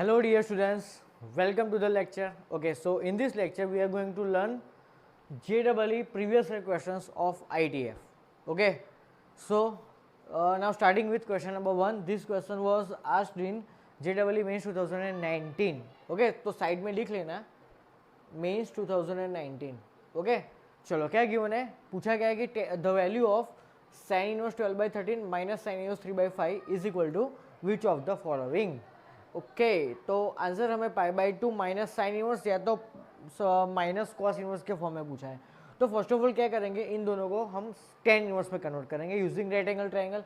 Hello dear students, welcome to the lecture. Okay, so in this lecture we are going to learn JEE previous year questions of ITF. Okay, so now starting with question number 1. This question was asked in JEE Mains 2019. Okay, तो side में लिख लेना mains 2019. Okay चलो क्या given है, पूछा गया है कि the value of sine inverse 12/13 minus sine inverse 3/5 is equal to which of the following. Okay तो आंसर हमें π/2 माइनस साइन इनवर्स या तो माइनस कॉस इनवर्स के फॉर्म में पूछा है. तो फर्स्ट ऑफ ऑल क्या करेंगे, इन दोनों को हम टेन इनवर्स में कन्वर्ट करेंगे यूजिंग राइट एंगल ट्राइंगल.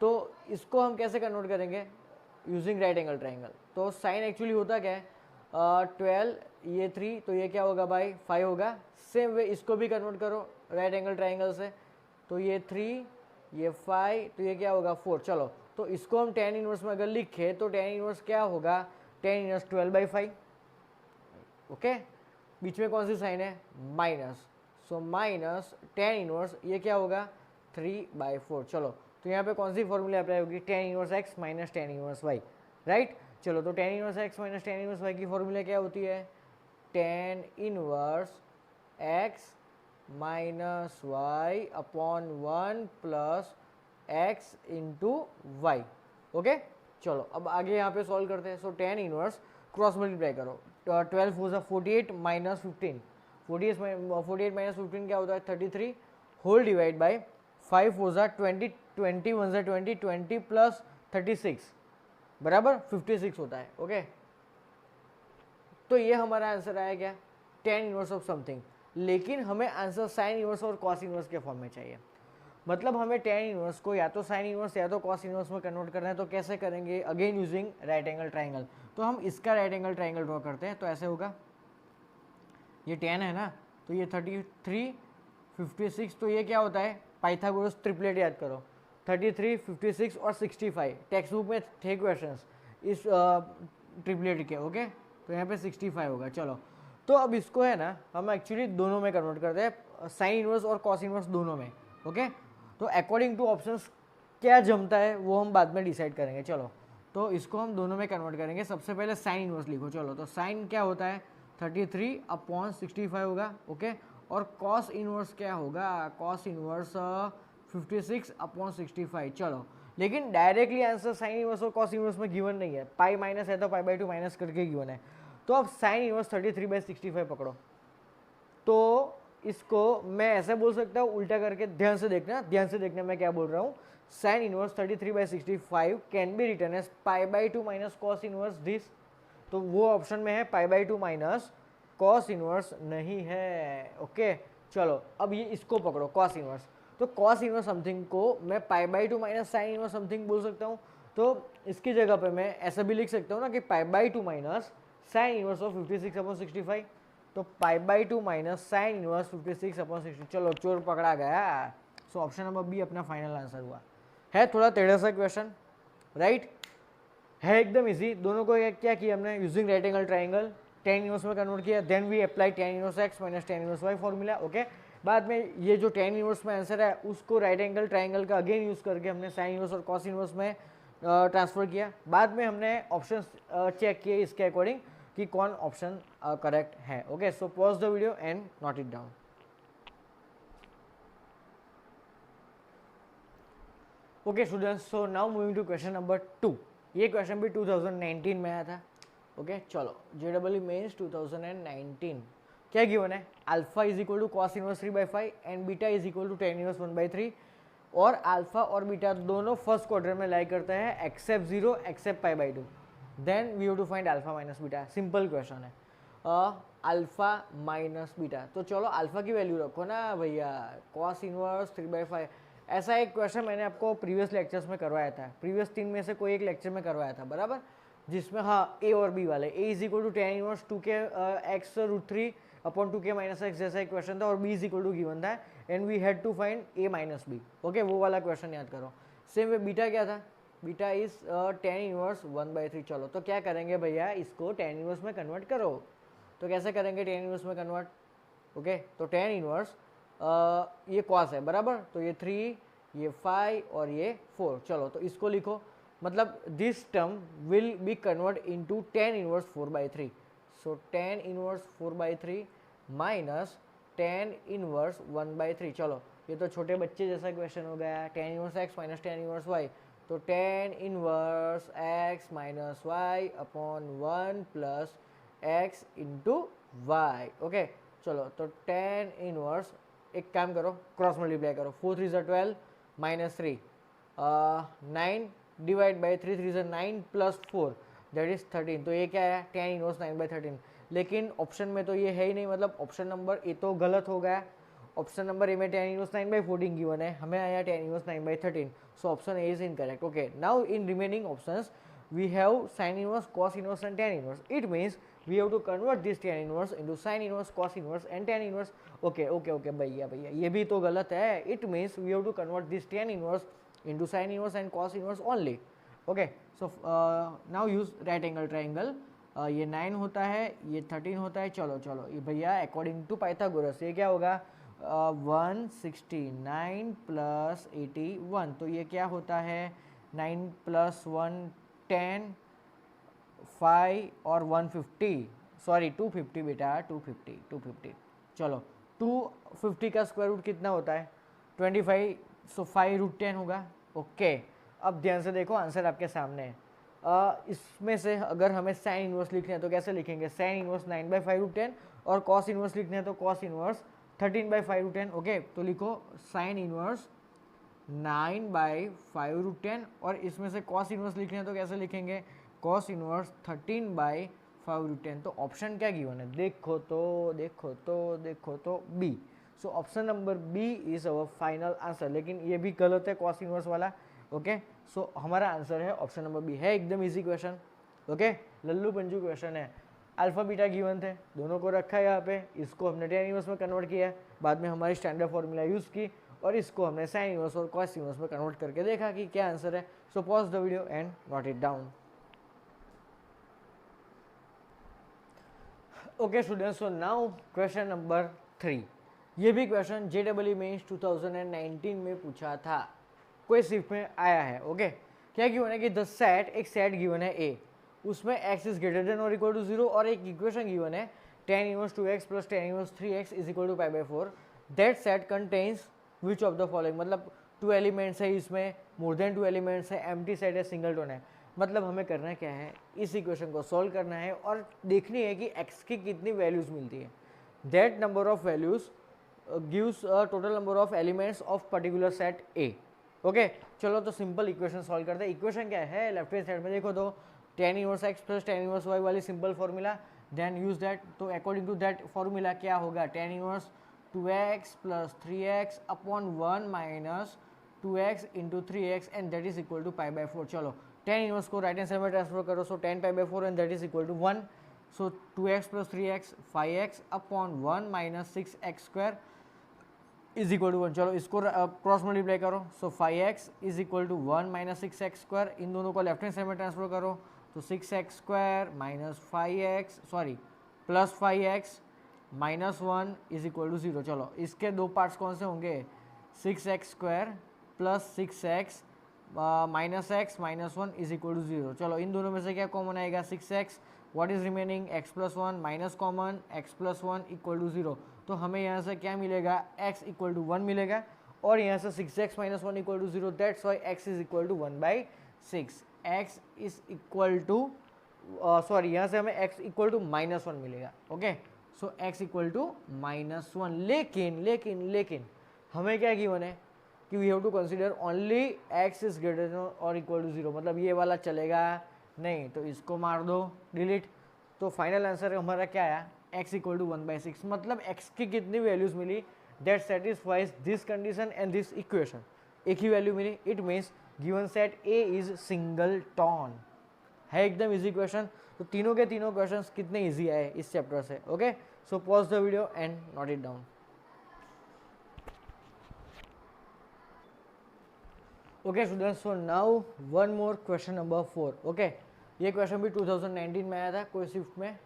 तो इसको हम कैसे कन्वर्ट करेंगे यूजिंग राइट एंगल ट्राइंगल. तो साइन एक्चुअली होता क्या है, 12 ये 3 तो ये क्या होगा भाई 5 होगा. सेम वे इसको भी कन्वर्ट करो राइट एंगल ट्राइंगल से, तो ये 3 ये 5 तो ये क्या होगा 4. चलो तो इसको हम टेन इनवर्स में अगर लिखे तो टेन इनवर्स क्या होगा, टेन इनवर्स 12/5. ओके बीच में कौन सी साइन है minus, so minus tan inverse ये क्या होगा 3/4. चलो तो यहाँ पे कौन सी फॉर्मूला अप्लाई होगी, tan inverse x minus tan inverse y. Right चलो तो tan inverse x minus tan inverse y की फॉर्मूला क्या होती है, tan inverse x minus y upon 1 plus x into y. Okay चलो अब आगे यहाँ पे सॉल्व करते हैं. So tan inverse cross multiply करो, 12 फोर 48 माइनस 15, 48 माइनस 15 क्या होता है 33 whole divide by 5 four 20 20 1 20 20 plus 36 बराबर 56 होता है. ओके तो ये हमारा आंसर आया क्या, टेन इनवर्स ऑफ समथिंग. लेकिन हमें आंसर साइन इनवर्स और कॉस इनवर्स के फॉर्म में चाहिए. मतलब हमें टेन इनवर्स को या तो साइन इनवर्स या तो कॉस इनवर्स में कन्वर्ट करना है. तो कैसे करेंगे, again using right angle triangle. तो हम इसका राइट एंगल ट्राइंगल ड्रॉ करते हैं. तो ऐसे होगा, ये 10 है ना, तो ये 33 56 तो ये क्या होता है पाइथागोरस ट्रिपलेट याद करो, 33 56 और 65. टेक्स्ट बुक में थे क्वेश्चंस इस ट्रिपलेट के. ओके तो यहाँ पे 65 होगा. चलो तो अब इसको है ना हम एक्चुअली दोनों में कन्वर्ट करते हैं, साइन इनवर्स और कॉस इनवर्स दोनों में. ओके तो अकॉर्डिंग टू ऑप्शंस क्या जमता है वो हम बाद में डिसाइड करेंगे. चलो तो इसको हम दोनों में कन्वर्ट करेंगे. सबसे पहले साइन इनवर्स लिखो. चलो तो साइन क्या होता है 33 अपॉन 65 होगा. ओके और कॉस इनवर्स क्या होगा, कॉस इनवर्स 56 अपॉन 65. चलो लेकिन डायरेक्टली आंसर साइन इनवर्स और कॉस इनवर्स में गिवन नहीं है, पाई माइनस है तो π/2 माइनस करके गिवन है. तो अब साइन इनवर्स 33/65 पकड़ो. तो इसको मैं ऐसे बोल सकता हूँ उल्टा करके, ध्यान से देखना मैं क्या बोल रहा हूँ. Sine inverse 33/65 can be written as π/2 minus cos inverse this. तो वो ऑप्शन में है π/2 माइनस कॉस इनवर्स नहीं है. ओके चलो अब ये इसको पकड़ो कॉस इनवर्स. तो कॉस इनवर्स समथिंग को मैं π/2 माइनस साइन इनवर्स समथिंग बोल सकता हूँ. तो इसकी जगह पे मैं ऐसा भी लिख सकता हूँ ना कि π/2 माइनस साइन इनवर्स ऑफ 56/65. तो π/2 माइनस साइन इनवर्स 56/60. चलो चोर पकड़ा गया. सो ऑप्शन नंबर बी अपना फाइनल आंसर हुआ. है थोड़ा टेढ़ा सा क्वेश्चन, राइट है एकदम इजी. दोनों को क्या किया हमने using right angle triangle tan inverse में कन्वर्ट किया. Then we apply tan inverse x minus tan inverse y formula. Okay बाद में ये जो टेन इनवर्स में आंसर है उसको राइट एंगल ट्राइंगल का अगेन यूज करके हमने साइन इनवर्स और कॉस इनवर्स में ट्रांसफर किया. बाद में हमने ऑप्शन चेक किए इसके अकॉर्डिंग कि कौन ऑप्शन करेक्ट है. Okay so pause the video and note it down. Okay students so now moving to question number 2. ये क्वेश्चन भी 2019 में आया था. ओके चलो JEE मेंस 2019 क्या गिवन है, alpha is equal to cos inverse 3/5 and beta is equal to tan inverse 1/3. और alpha और बीटा दोनों फर्स्ट क्वाड्रेंट में लाई करते हैं except 0 except π/2. Then we have to find alpha minus beta. Simple question है, alpha minus beta. तो चलो alpha की वैल्यू रखो ना भैया, कॉस इनवर्स 3/5. ऐसा एक क्वेश्चन मैंने आपको प्रीवियस लेक्चर्स में करवाया था, प्रीवियस 3 में से कोई एक लेक्चर में करवाया था बराबर, जिसमें हाँ ए और बी वाले, A is equal to tan inverse 2k x √3 upon 2k minus x जैसा एक क्वेश्चन था. और B is equal to given था and we had to find A minus B. Okay वो वाला क्वेश्चन याद करो. सेम वे बीटा क्या था, बीटा इज टेन इनवर्स 1/3. चलो तो क्या करेंगे भैया, इसको टेन इनवर्स में कन्वर्ट करो. तो कैसे करेंगे टेन इनवर्स में कन्वर्ट. ओके तो टेन इनवर्स ये कॉस है बराबर, तो ये 3 ये 5 और ये 4. चलो तो इसको लिखो मतलब this term will be convert into tan inverse 4/3. So tan inverse 4/3 minus tan inverse 1/3. चलो ये तो छोटे बच्चे जैसा क्वेश्चन हो गया, tan inverse x minus tan inverse y. तो tan inverse x minus y upon 1 plus x into y. Okay चलो तो tan इनवर्स, एक काम करो क्रॉस मल्टीप्लाई करो, 4 3 12 minus 3 9 divide by 3 3 9 plus 4 that is 13. तो ये क्या है tan इनवर्स 9/13. लेकिन ऑप्शन में तो ये है ही नहीं, मतलब ऑप्शन नंबर ए तो गलत हो गया. ऑप्शन नंबर ए में tan इनवर्स 9/14 गिवन है, हमें आया tan inverse 9/13. So option A is incorrect. Okay now in remaining options we have sin inverse, cos inverse and tan inverse. It means we have to convert this tan inverse into sin inverse, cos inverse and tan inverse. Okay भैया ये भी तो गलत है. It means we have to convert this tan inverse into sin inverse and cos inverse only. Okay, so now use right angle triangle. ये 9 होता है, ये 13 होता है. चलो ये भैया अकॉर्डिंग टू पाइथागोरस ये क्या होगा 169 प्लस 81. तो ये क्या होता है 9 प्लस 1 10 5 और 150, सॉरी 250 बेटा 250. चलो 250 का स्क्वायर रूट कितना होता है 25. सो 5√10 होगा. ओके अब ध्यान से देखो आंसर आपके सामने है. इसमें से अगर हमें साइन इनवर्स लिखना है तो कैसे लिखेंगे, साइन इनवर्स 9/5√10 और कॉस इनवर्स लिखना है तो कॉस इनवर्स 13/5√10. ओके तो लिखो साइन इनवर्स 9/5√10 और इसमें से कॉस इनवर्स लिखना है तो कैसे लिखेंगे कॉस इनवर्स 13/5√10. तो ऑप्शन क्या गिवन है देखो तो B. So option number B is our final answer. लेकिन ये भी गलत है कॉस इनवर्स वाला. ओके सो हमारा आंसर है ऑप्शन नंबर बी. है एकदम इजी क्वेश्चन. ओके लल्लू पंजू क्वेश्चन है. अल्फा बीटा गिवन थे, दोनों को रखा है यहाँ पे, इसको हमने tan इनवर्स में कन्वर्ट किया है, बाद में हमारी स्टैंडर्ड फॉर्मूला यूज़ की और इसको हमने साइन इनवर्स और कॉस इनवर्स में कन्वर्ट करके देखा कि क्या आंसर है. सो pause the video and note it down. Okay students, so now question number 3. ये भी क्वेश्चन JEE मेंस 2019 में पूछा था, कोई शिफ्ट में आया है. ओके क्या गिवन है कि द सेट, एक सेट गिवन है A, उसमें x इज ग्रेटर देन और इक्वल टू 0 और एक इक्वेशन गिवन है tan inverse 2x plus tan inverse 3x is equal to π/4. That set contains which of the following. मतलब 2 एलिमेंट्स है इसमें, मोर देन 2 एलिमेंट्स है, एम्प्टी सेट है, singleton है. मतलब हमें करना क्या है, इस इक्वेशन को सॉल्व करना है और देखनी है कि x की कितनी वैल्यूज मिलती है. That number of values gives a total number of elements of particular set A. Okay चलो तो सिंपल इक्वेशन सॉल्व करते हैं. इक्वेशन क्या है, लेफ्ट हैंड साइड में देखो तो tan inverse x plus tan inverse y वाली simple formula, then use that. तो अकॉर्डिंग टू दैट फॉर्मूला क्या होगा, tan inverse 2x plus 3x upon 1 minus 2x into 3x and that is equal to π/4. चलो tan inverse को right hand side में transfer करो, so tan π/4 and that is equal to 1. So 2x plus 3x 5x upon 1 minus 6x square is equal to 1. चलो इसको cross multiply करो, so 5x is equal to 1 minus 6x square. इन दोनों को left hand side में transfer करो, तो 6x square minus 5x sorry plus 5x minus 1 is equal to 0. चलो इसके दो पार्ट्स कौन से होंगे, 6x square plus 6x minus x minus 1 is equal to 0. चलो इन दोनों में से क्या कॉमन आएगा, 6x. What is remaining, x plus 1 minus common x plus 1 equal to 0. तो हमें यहाँ से क्या मिलेगा, x इक्वल टू 1 मिलेगा और यहाँ से 6x minus 1 equal to 0. That's why x is equal to 1/6. x is equal to sorry यहाँ से हमें x इक्वल टू -1 मिलेगा. Okay so x equal to -1. लेकिन हमें क्या गिवन है कि we have to consider only x is greater than और इक्वल टू 0. मतलब ये वाला चलेगा नहीं, तो इसको मार दो डिलीट. तो फाइनल आंसर हमारा क्या आया, x इक्वल टू 1/6. मतलब x की कितनी वैल्यूज मिली, that satisfies this condition and this equation. एक ही वैल्यू मिली. It means given set A is singleton. है एकदम इजी क्वेश्चन. तो तीनों के तीनों क्वेश्चंस कितने इजी आए इस चैप्टर से. Okay so pause the video and note it down. Okay students, so now one more question number 4. Okay ये क्वेश्चन भी 2019 में आया था कोई शिफ्ट में.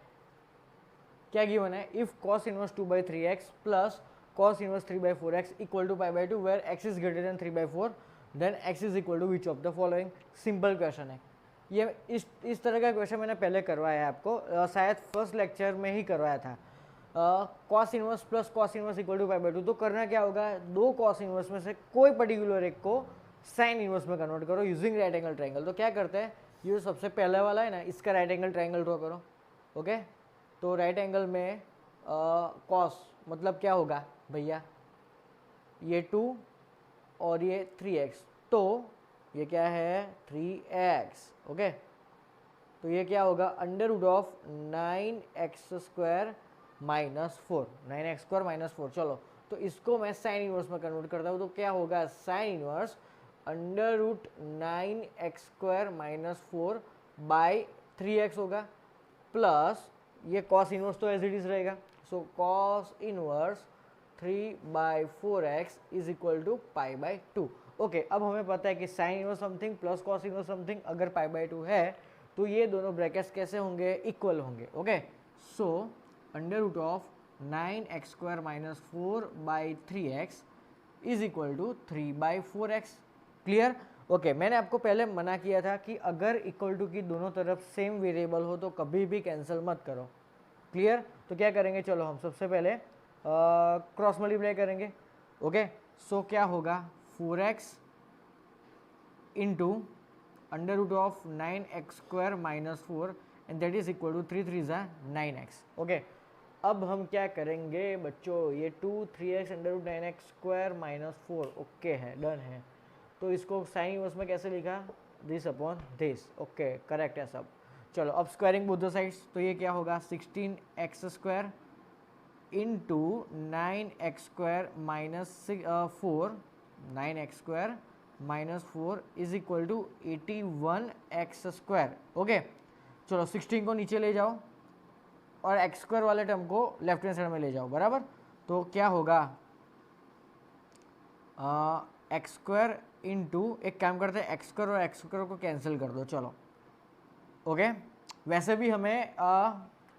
क्या गिवन है, if cos inverse 2/3x plus cos inverse 3/4x equal to π/2 where x is greater than 3/4 then x is equal to which of the following. Simple question है ये। इस तरह का क्वेश्चन मैंने पहले करवाया है आपको, शायद फर्स्ट लेक्चर में ही करवाया था। Cos inverse plus cos inverse equal to pi by 2। तो करना क्या होगा, दो कॉस इनवर्स में से कोई पर्टिकुलर एक को साइन इनवर्स में कन्वर्ट करो यूजिंग राइट एंगल ट्रायंगल। तो क्या करते हैं, ये सबसे पहला वाला है ना, इसका राइट एंगल ट्रायंगल ड्रॉ करो। ओके, तो राइट एंगल में कॉस मतलब क्या होगा भैया, ये 2 और ये 3x, तो ये क्या है 3x। ओके, तो ये क्या होगा under root of 9x² minus 4, 9x² minus 4। चलो, तो इसको मैं साइन इनवर्स में कन्वर्ट करता हूँ, तो क्या होगा sine inverse under root 9x² minus 4 by 3x होगा, प्लस ये कॉस इनवर्स तो एज इट इज रहेगा। So cos inverse 3/4x is equal to pi by 2। Okay, अब हमें पता है कि sine inverse something plus cos inverse something अगर पाई बाई 2 है तो ये दोनों ब्रैकेट्स कैसे होंगे, इक्वल होंगे। Okay, so under root of 9x² minus 4 by 3x is equal to 3/4x। Clear? Okay, मैंने आपको पहले मना किया था कि अगर इक्वल टू की दोनों तरफ सेम वेरिएबल हो तो कभी भी कैंसिल मत करो। क्लियर? तो क्या करेंगे, चलो हम सबसे पहले क्रॉस मल्टीप्लाई करेंगे। ओके, सो क्या होगा 4x into under root of 9x² minus 4 and that is equal to 3 3 ज़ा 9x। ओके, अब हम क्या करेंगे बच्चों, ये 2 3x under root 9x² minus 4 okay है, डन है। तो इसको साइन इनवर्स में कैसे लिखा, this upon this. Okay, correct है सब। चलो अब स्क्वायरिंग बोथ द साइड्स, तो ये क्या होगा 16x² into 9x² minus 4, 9x² minus 4 is equal to 81x²। Okay, चलो 16 को नीचे ले जाओ और x² वाले टर्म को लेफ्ट हैंड साइड में ले जाओ, बराबर। तो क्या होगा x² इंटू, एक काम करते हैं x² और x² को कैंसिल कर दो। चलो ओके, वैसे भी हमें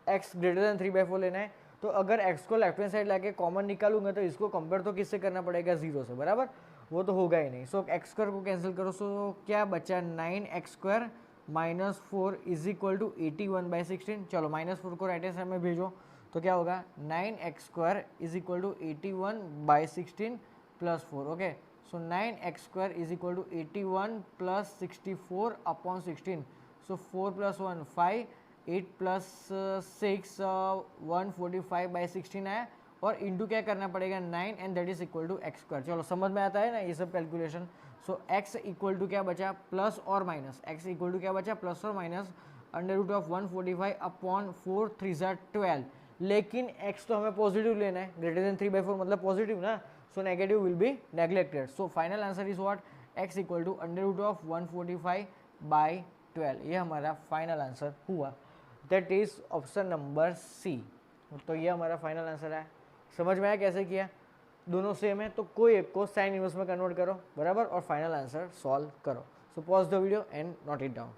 x ग्रेटर देन 3/4 लेना है, तो अगर x को लेफ्ट हैंड साइड लाके कॉमन निकालूंगा तो इसको कंपेयर तो किससे करना पड़ेगा, 0 से, बराबर। वो तो होगा ही नहीं। सो x² को कैंसिल करो, सो क्या बचा 9x² minus 4 is equal to 81/16। चलो माइनस 4 को राइट हैंड साइड में भेजो, तो क्या होगा 9x² is equal to 81/16 plus 4। Okay, so 9x² is equal to 81 plus 64 upon 16। So 4 + 1 5, 8 + 6 145/16 है, और इंटू क्या करना पड़ेगा 9 and that is equal to x²। चलो समझ में आता है ना ये सब calculation. So x equal to क्या बचा, प्लस और माइनस, x इक्वल टू क्या बचा प्लस और minus under root of 145 upon 4 3 ज़ा 12। लेकिन x तो हमें पॉजिटिव लेना है, ग्रेटर देन 3/4 मतलब पॉजिटिव ना, so negative will be neglected. So final answer is what, x equal to under root of 145/12। ये हमारा फाइनल आंसर हुआ, that is option number C. तो ये हमारा फाइनल आंसर है। समझ में आया कैसे किया, दोनों सेम है तो कोई एक को साइन इनवर्स में कन्वर्ट करो, बराबर, और फाइनल आंसर सॉल्व करो। So pause the video and note it down.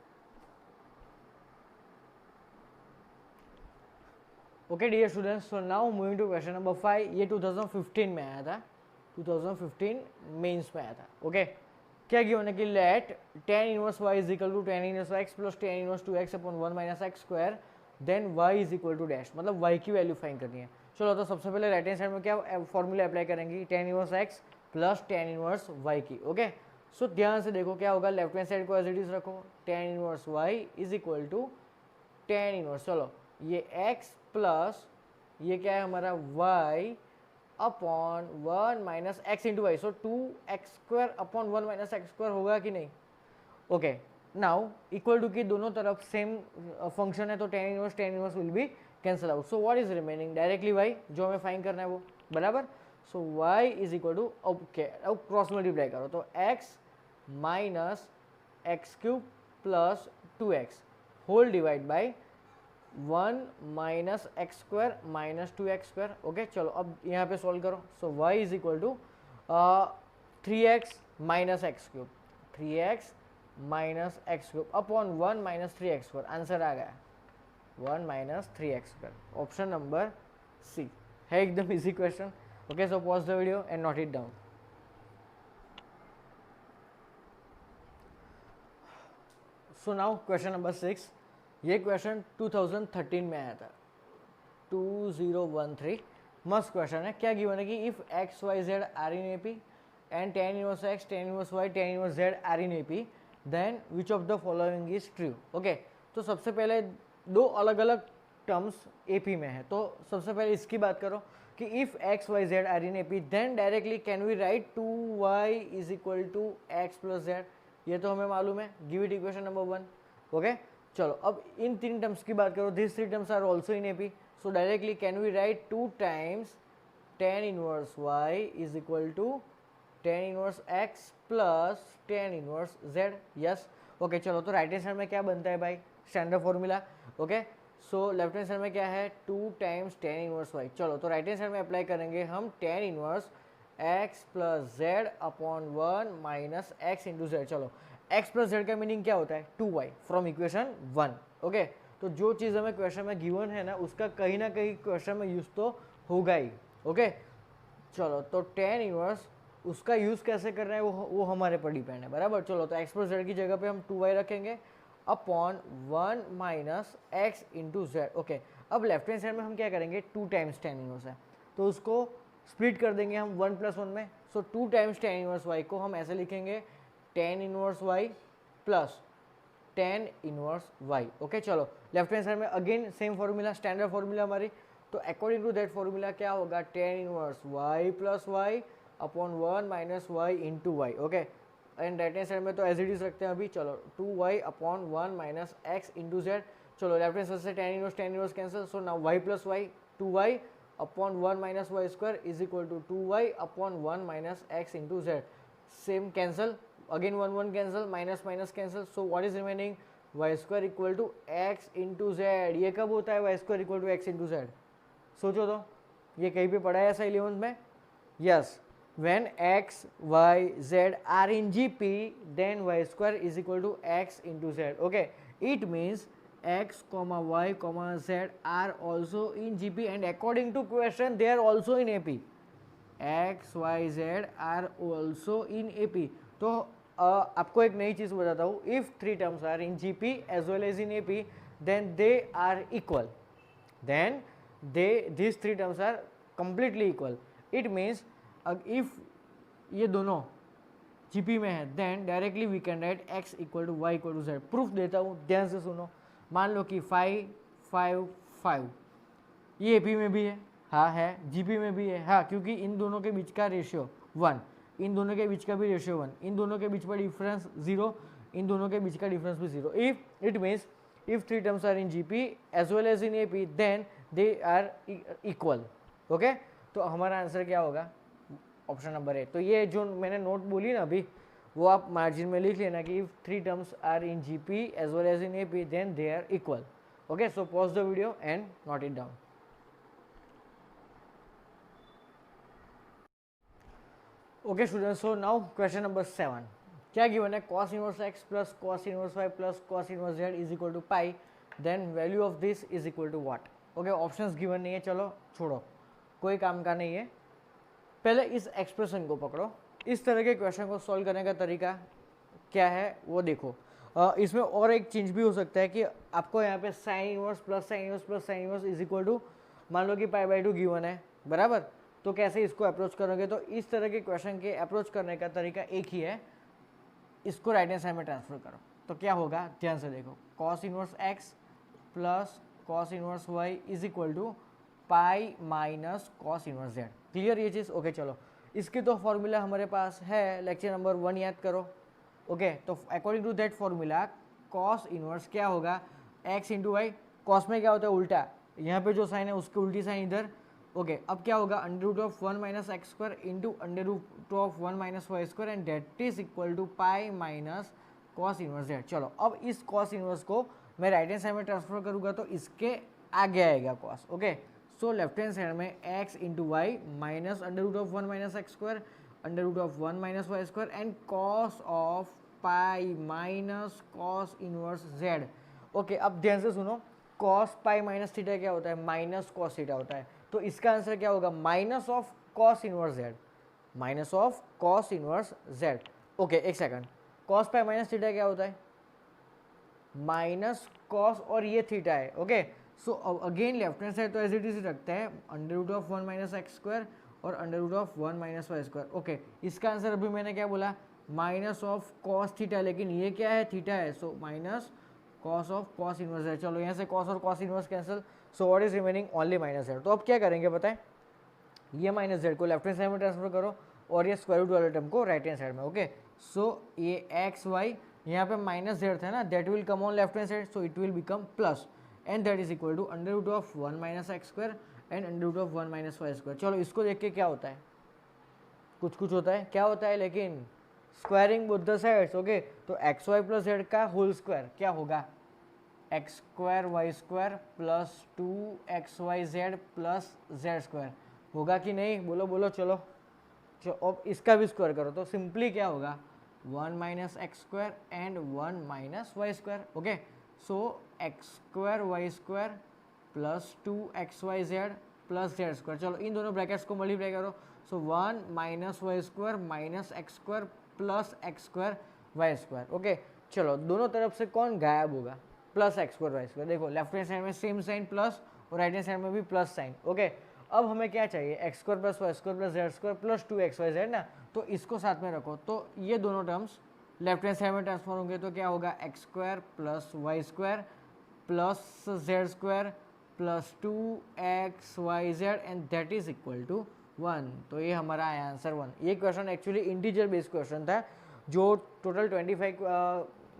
Okay dear students, so now moving to question number 5। ये 2015 में आया था, 2015 मेंस में आया था। ओके, क्या गिवन है कि let tan inverse y is equal to tan inverse x plus tan inverse 2x upon 1 minus x², then y is equal to dash, मतलब y की वैल्यू फाइंड करनी है। चलो तो सबसे पहले राइट हैंड साइड में क्या फॉर्मूला अप्लाई करेंगे, tan inverse x plus tan inverse y की। ओके, सो ध्यान से देखो क्या होगा, लेफ्ट हैंड साइड को एज इट इज रखो, tan inverse y is equal to tan inverse, चलो ये x प्लस ये क्या है हमारा y upon 1 minus x into y, so 2x² upon 1 minus x² होगा कि नहीं। ओके, नाउ इक्वल टू की दोनों तरफ सेम फंक्शन है तो tan inverse will be cancel out. So what is remaining, directly y जो हमें फाइंड करना है वो, बराबर। So y is equal to, okay अब क्रॉस मल्टीप्लाई करो, तो x minus x³ plus 2x whole divide by 1 minus x² minus 2x²। Okay, चलो अब यहाँ पे सॉल्व करो। So y is equal to 3x minus x³ 3x minus x³ upon 1 minus 3x²। Answer आ गया 1 minus 3x², option number C है, एकदम easy question. Okay, so pause the video and note it down. So now question number 6, ये question 2013 में आया था, 2013, मस्त question है। क्या गिवन है कि if x y z are in AP and tan inverse x, tan inverse y, tan inverse z are in AP, then which of the following is true. Okay, तो सबसे पहले दो अलग अलग टर्म्स एपी में है, तो सबसे पहले इसकी बात करो कि if x y z are in AP then directly can we write 2y is equal to x plus z, ये तो हमें मालूम है, give it equation number 1। Okay, चलो अब इन तीन टर्म्स की बात करो, this three terms are also in AP, so directly can we write 2 times tan inverse y is equal to tan inverse x plus tan inverse z। Yes, okay, चलो तो right hand side में क्या बनता है भाई, standard formula. Okay, so left hand side में क्या है, 2 टाइम्स tan इनवर्स y। चलो तो राइट हैंड साइड में अप्लाई करेंगे हम tan inverse x plus z upon 1 minus x into z. चलो x प्लस जेड का मीनिंग क्या होता है, 2y फ्रॉम इक्वेशन 1। ओके, तो जो चीज़ हमें क्वेश्चन में गिवन है ना, उसका कहीं ना कहीं क्वेश्चन में यूज तो होगा ही। ओके, चलो तो tan इनवर्स उसका यूज़ कैसे कर रहे हैं वो हमारे पर डिपेंड है, बराबर। चलो तो x प्लस जेड की जगह पे हम 2y रखेंगे upon 1 minus x into Z. Okay, अब लेफ्ट हैंड साइड में हम क्या करेंगे, 2 टाइम्स tan इनवर्स है तो उसको स्प्लिट कर देंगे हम 1 प्लस 1 में। So 2 times tan inverse y को हम ऐसे लिखेंगे tan inverse y plus tan inverse y। Okay, चलो लेफ्ट हैंड साइड में again same formula, standard formula हमारी, तो अकॉर्डिंग टू दैट फॉर्मूला क्या होगा, tan inverse y plus y upon 1 minus y into y. Okay, and right hand side में तो as it is रखते हैं अभी। चलो 2y upon 1 minus x into z. चलो लेफ्ट हैंड साइड से tan inverse cancel, so now y plus y, 2y upon 1 minus y square is equal to 2y upon 1 minus x into z. Same cancel, again 1 1 cancel, minus minus cancel, so what is remaining, y square equal to x into z. ये कब होता है y square equal to x into Z, सोचो तो, ये कहीं पे पढ़ा है ऐसा 11th में। Yes, when x, y, z are in GP, then y square is equal to x into z. Okay, it means x, y, z are also in GP and according to question they are also in AP. x, y, z are also in AP. तो आपको एक नई चीज़ बताता हूँ, if three terms are in GP as well as in AP, then they are equal. Then these three terms are completely equal. It means if ये दोनों GP में है then directly we can write x equal to y equal to z. Proof देता हूँ, ध्यान से सुनो। मान लो कि 5 5 5 ये एपी में भी है, हाँ है, जीपी में भी है, हाँ, क्योंकि इन दोनों के बीच का रेशियो 1, इन दोनों के बीच का भी रेशियो 1, इन दोनों के बीच का डिफरेंस 0, इन दोनों के बीच का डिफरेंस भी 0। If it means if three terms are in GP as well as in AP then they are equal. Okay, तो हमारा आंसर क्या होगा, ऑप्शन नंबर 8। तो ये जो मैंने नोट बोली ना अभी, वो आप मार्जिन में लिख लेना कि if three terms are in GP as well as in AP then they are equal. Okay, so pause the video and note it down. Okay students, so now question number 7, क्या given है, cos inverse x plus cos inverse y plus cos inverse z is equal to pi, then value of this is equal to what. Okay, options given नहीं है, चलो छोड़ो, कोई काम का नहीं है। पहले इस एक्सप्रेशन को पकड़ो, इस तरह के क्वेश्चन को सॉल्व करने का तरीका क्या है वो देखो। इसमें और एक चेंज भी हो सकता है कि आपको यहाँ पे sine inverse plus sine inverse plus sine inverse is equal to, मान लो कि π/2 गिवन है, बराबर, तो कैसे इसको अप्रोच करोगे, तो इस तरह के क्वेश्चन के अप्रोच करने का तरीका एक ही है, इसको राइट हैंड साइड में ट्रांसफर करो। तो क्या होगा, ध्यान से देखो, cos inverse x plus cos inverse y is equal to pi minus cos inverse z। Clear ये चीज़। ओके, चलो इसकी तो फॉर्मूला हमारे पास है, लेक्चर नंबर 1 याद करो। ओके, तो according to that formula cos inverse क्या होगा, x इंटू वाई। कॉस में क्या होता है, उल्टा, यहाँ पे जो साइन है उसकी उल्टी साइन इधर। ओके, अब क्या होगा, √1 minus x square into √1 minus y square and that is equal to pi minus cos inverse z। चलो अब इस cos इनवर्स को मैं राइट हैंड साइड में ट्रांसफर करूँगा तो इसके आगे आएगा cos। Okay, so left hand side में x into y minus √1 minus x square √1 minus y square and cos of pi minus cos inverse z। Okay, अब ध्यान से सुनो, cos पाई माइनस थीटा क्या होता है, माइनस cos थीटा होता है, तो इसका आंसर क्या होगा, minus of cos inverse z, minus of cos inverse z। Okay, एक second, cos pi minus theta क्या होता है, माइनस कॉस और ये थीटा है। Okay, so again left hand side तो एज इट इज रखते हैं, under root of 1 minus x square और under root of 1 minus y square. Okay, इसका आंसर अभी मैंने क्या बोला, माइनस ऑफ कॉस थीटा, लेकिन ये क्या है, थीटा है, so minus cos of cos inverse है। चलो यहाँ से कॉस और cos inverse cancel, so what is remaining, only minus Z. तो अब क्या करेंगे बताएं, ये माइनस जेड को लेफ्ट हैंड साइड में ट्रांसफर करो और ये स्क्वायर रूट वाले टर्म को राइट हैंड साइड में। ओके, सो ये एक्स वाई, यहाँ पे माइनस जेड था ना, that will come on left hand side, so it will become plus, and that is equal to under root of 1 minus x square and under root of 1 minus y square. चलो इसको देख के क्या होता है, कुछ कुछ होता है, क्या होता है, लेकिन squaring both the sides. Okay, तो एक्स वाई प्लस जेड का होल स्क्वायर क्या होगा, x square y square plus 2xyz plus z square होगा कि नहीं, बोलो बोलो। चलो अब इसका भी स्क्वायर करो तो सिंपली क्या होगा, 1 minus x square and 1 minus y square. Okay, so x square y square plus 2xyz plus z square. चलो इन दोनों ब्रैकेट्स को मल्टीप्लाई करो, so 1 minus y square minus x square plus x square y square. Okay, चलो दोनों तरफ से कौन गायब होगा, plus x square y square. देखो लेफ्ट हैंड साइड में सेम साइन प्लस और राइट हैंड साइड में भी प्लस साइन। ओके, अब हमें क्या चाहिए, x square plus y square plus z square plus 2xyz ना, तो इसको साथ में रखो, तो ये दोनों टर्म्स लेफ्ट हैंड साइड में ट्रांसफर होंगे, तो क्या होगा, x square plus y square plus z square plus 2xyz and that is equal to 1। तो ये हमारा आया आंसर 1। ये question actually integer based question था, जो टोटल 25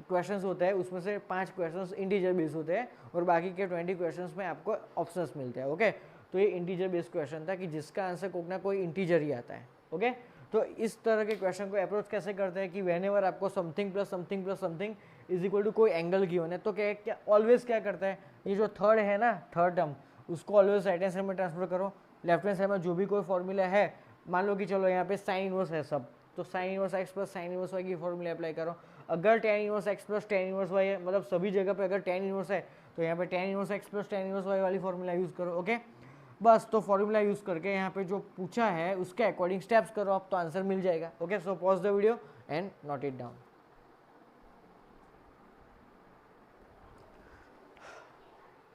क्वेश्चंस होते हैं उसमें से 5 क्वेश्चंस इंटीजर बेस्ड होते हैं और बाकी के 20 क्वेश्चंस में आपको ऑप्शंस मिलते हैं। ओके, तो ये इंटीजर बेस्ड क्वेश्चन था कि जिसका आंसर कोई ना कोई इंटीजर ही आता है। ओके, तो इस तरह के क्वेश्चन को अप्रोच कैसे करते हैं कि व्हेनेवर आपको something plus something plus something is equal to कोई एंगल गिवन है, तो क्या ऑलवेज क्या करता है, ये जो थर्ड है ना, थर्ड टर्म, उसको ऑलवेज राइट हैंड साइड में ट्रांसफर करो। लेफ्ट हैंड साइड में जो भी कोई फॉर्मूला है, मान लो कि चलो यहाँ पे साइन इनवर्स है सब, तो sine inverse x plus sine inverse y की फॉर्मूला अप्लाई करो। अगर tan inverse x plus tan inverse y है, मतलब सभी जगह पे अगर टेन इनवर्स है, तो यहाँ पे tan inverse x plus tan inverse y वाली फॉर्मूला यूज़ करो। ओके, बस तो फॉर्मूला यूज़ करके यहाँ पे जो पूछा है उसके अकॉर्डिंग स्टेप्स करो आप, तो आंसर मिल जाएगा। Okay, so pause the video and note it down.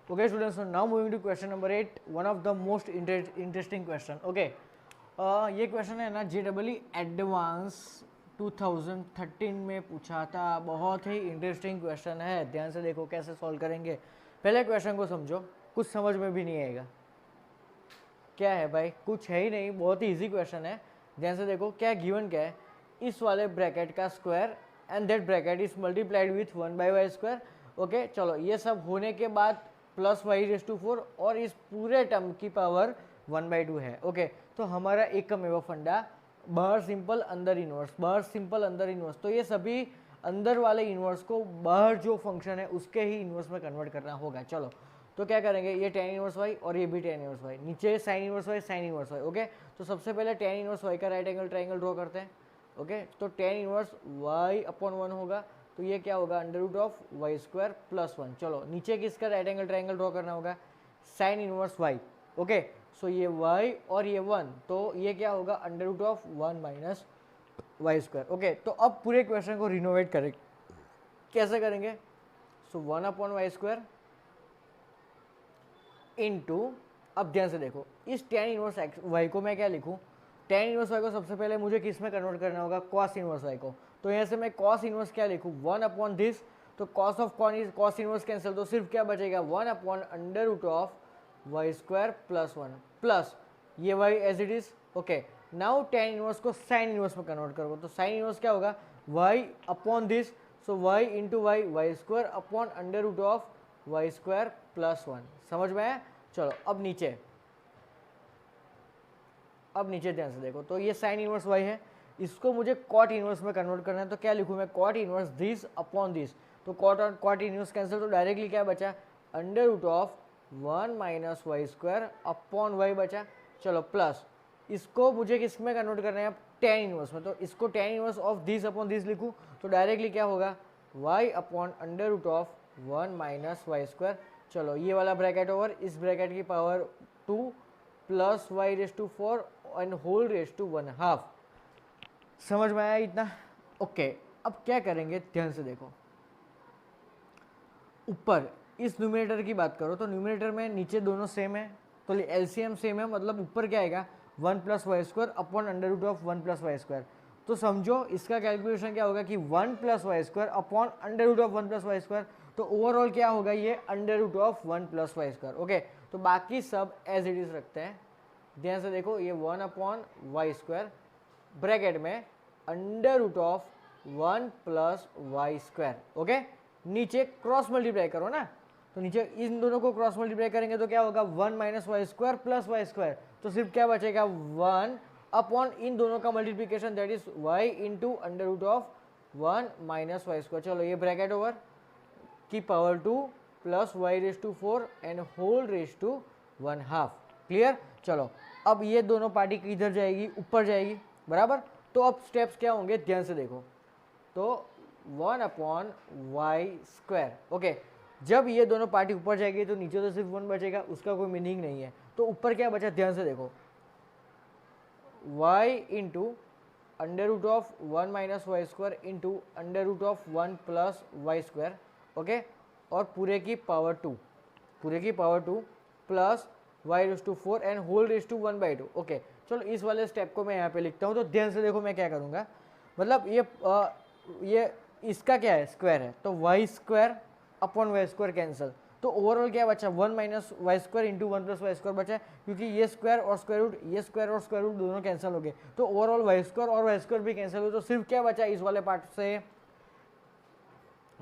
Okay students, so now moving to question number 8, one of the most interesting question. Okay, ये क्वेश्चन है ना JEE एडवांस 2013 में पूछा था, बहुत ही इंटरेस्टिंग क्वेश्चन है, ध्यान से देखो कैसे सॉल्व करेंगे। पहले क्वेश्चन को समझो, कुछ समझ में भी नहीं आएगा, क्या है भाई, कुछ है ही नहीं, बहुत ही इजी क्वेश्चन है। ध्यान से देखो क्या गिवन क्या है, इस वाले ब्रैकेट का square and that bracket is multiplied with 1 by y square. Okay, चलो ये सब होने के बाद प्लस वाई रेस टू 4 और इस पूरे टर्म की पावर 1/2 है। ओके, तो हमारा एक कमेवा फंडा, बाहर सिंपल अंदर इनवर्स, बाहर सिंपल अंदर इनवर्स, तो ये सभी अंदर वाले इनवर्स को बाहर जो फंक्शन है उसके ही इनवर्स में कन्वर्ट करना होगा। चलो तो क्या करेंगे, ये टेन इनवर्स वाई और ये भी टेन इनवर्स वाई, नीचे sine inverse y sine inverse y. Okay, तो सबसे पहले टेन इनवर्स वाई का राइट एंगल ट्राइंगल ड्रॉ करते हैं। ओके, तो टेन इनवर्स वाई अपॉन 1 होगा, तो ये क्या होगा, under root of y square plus 1। चलो नीचे किसका राइट एंगल ट्राइंगल ड्रॉ करना होगा, sine inverse y. Okay, so ये y और ये 1, तो ये क्या होगा, under root of 1 minus y square. Okay, तो अब पूरे क्वेश्चन को रिनोवेट करेंगे, कैसे करेंगे, so 1 upon y square into, अब ध्यान से देखो, इस टेन इनवर्स एक्स वाई को मैं क्या लिखूं, टेन इनवर्स वाई को सबसे पहले मुझे किस में कन्वर्ट करना होगा, कॉस इनवर्स वाई को। तो यहाँ से मैं कॉस इनवर्स क्या लिखूं, 1 अपॉन दिस, तो cos of cos inverse cancel, तो सिर्फ क्या बचेगा, 1 upon under root of y square plus 1 plus ये y as it is. Okay, now tan inverse को साइन इनवर्स में कन्वर्ट करोगे, तो साइन इनवर्स क्या होगा, y upon this, so y into y, y square upon under root of y square plus 1। समझ में आया। चलो अब नीचे ध्यान से देखो, तो ये साइन इनवर्स वाई है, इसको मुझे कॉट इनवर्स में कन्वर्ट करना है, तो क्या लिखूँ मैं, cot inverse this upon this, तो कॉट और कॉट इनवर्स कैंसिल, तो डायरेक्टली क्या बचा, under root of 1 minus y square upon y बचा। चलो प्लस इसको मुझे किस में कन्वर्ट करना है, टेन इनवर्स में, तो इसको tan inverse of this upon this लिखूँ, तो डायरेक्टली क्या होगा, y upon under root of 1 minus y square. चलो ये वाला ब्रैकेट ओवर, इस ब्रैकेट की power 2 plus y raise to 4 and whole raise to 1/2। समझ में आया इतना। ओके, अब क्या करेंगे, ध्यान से देखो, ऊपर इस न्यूमरेटर की बात करो तो न्यूमरेटर में नीचे दोनों सेम है तो एलसीएम सेम है, मतलब ऊपर क्या आएगा 1 plus y square upon under root of 1 plus y square. तो समझो इसका कैलकुलेशन क्या होगा कि 1 plus y square upon under root of 1 plus y square, तो ओवरऑल क्या होगा ये under root of 1 plus y square. Okay, तो बाकी सब एज इट इज रखते हैं। ध्यान से देखो, ये 1 अपॉन वाई स्क्वायर ब्रैकेट में under root of 1 plus y square. Okay, नीचे क्रॉस मल्टीप्लाई करो ना, तो नीचे इन दोनों को क्रॉस मल्टीप्लाई करेंगे तो क्या होगा 1 minus y square plus y square, तो सिर्फ क्या बचेगा 1 अपॉन इन दोनों का multiplication that is y into under root of 1 minus y square. चलो ये ब्रैकेट ओवर की power 2 plus y raise to 4 and whole raise to 1/2। Clear. चलो अब ये दोनों पार्टी किधर जाएगी, ऊपर जाएगी, बराबर। तो अब स्टेप्स क्या होंगे ध्यान से देखो, तो 1 अपॉन वाई स्क्वायर। ओके, जब ये दोनों पार्टी ऊपर जाएगी तो नीचे तो सिर्फ 1 बचेगा, उसका कोई मीनिंग नहीं है। तो ऊपर क्या बचा ध्यान से देखो, y into under root of 1 minus y square into under root of 1 plus y square. Okay, और पूरे की power 2 plus y raise to 4 and whole raise to 1/2। Okay, चलो इस वाले स्टेप को मैं यहाँ पे लिखता हूँ। तो ध्यान से देखो मैं क्या करूँगा, मतलब ये इसका क्या है स्क्वायर है, तो y square upon y square cancel, तो ओवरऑल क्या बचा 1 minus y square into 1 plus y square बचा, क्योंकि ये स्क्वायर और स्क्वायर रूट दोनों कैंसिल हो गए, तो ओवरऑल वाई स्क्वायर और वाई स्क्वायर भी कैंसिल हो, तो सिर्फ क्या बचा इस वाले पार्ट से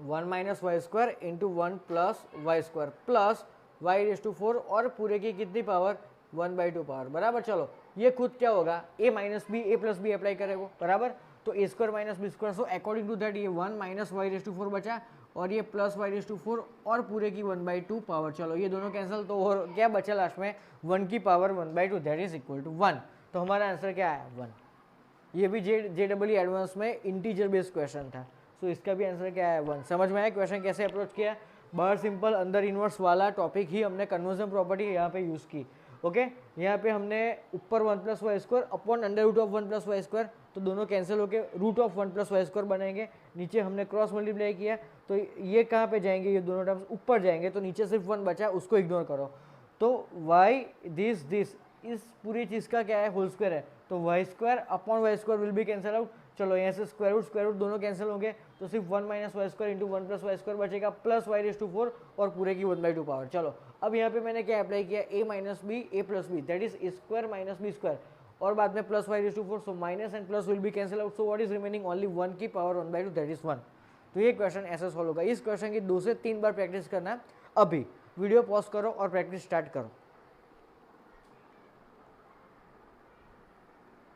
1 minus y square into 1 plus y square plus y raise to 4 और पूरे की कितनी पावर 1/2 पावर, बराबर। चलो ये खुद क्या होगा a minus B A plus B apply करेगा, बराबर। तो A square minus B square, so according to that ये 1 माइनस वाई रेज टू 4 बचा और ये प्लस वाई रेज टू 4 और पूरे की 1/2 पावर। चलो ये दोनों कैंसिल, तो और क्या बचा लास्ट में 1 की power 1/2 that is equal to 1। तो हमारा आंसर क्या है 1। ये भी JEE एडवांस में इंटीजर बेस्ड क्वेश्चन था, सो इसका भी आंसर क्या है 1। समझ में आया क्वेश्चन कैसे अप्रोच किया, बाहर सिंपल अंदर इनवर्स वाला टॉपिक ही हमने कन्वर्जन प्रॉपर्टी यहाँ पे यूज़ की। ओके, यहाँ पे हमने ऊपर 1 plus y square upon under root of 1 plus y square, तो दोनों कैंसिल होके root of 1 plus y square बनेंगे। नीचे हमने क्रॉस मल्टीप्लाई किया, तो ये कहाँ पे जाएंगे, ये दोनों टर्म्स ऊपर जाएंगे, तो नीचे सिर्फ 1 बचा, उसको इग्नोर करो। तो वाई दिस इस पूरी चीज़ का क्या है होल स्क्वायर है, तो y square upon y square will be cancel out. चलो यहाँ से स्क्वायर रूट दोनों कैंसिल होंगे, तो सिर्फ 1 minus y square into 1 plus y square बचेगा प्लस वाई रेज टू 4 और पूरे की 1/2 पावर। चलो अब यहाँ पे मैंने क्या अप्लाई किया, a minus B A plus b that is a square minus B square और बाद में plus y raise to 4, so minus and plus will be cancel out, so what is remaining only 1 की power 1/2 that is 1। तो ये question ऐसे solve होगा। इस question की 2 से 3 बार प्रैक्टिस करना। अभी वीडियो पॉज करो और प्रैक्टिस स्टार्ट करो।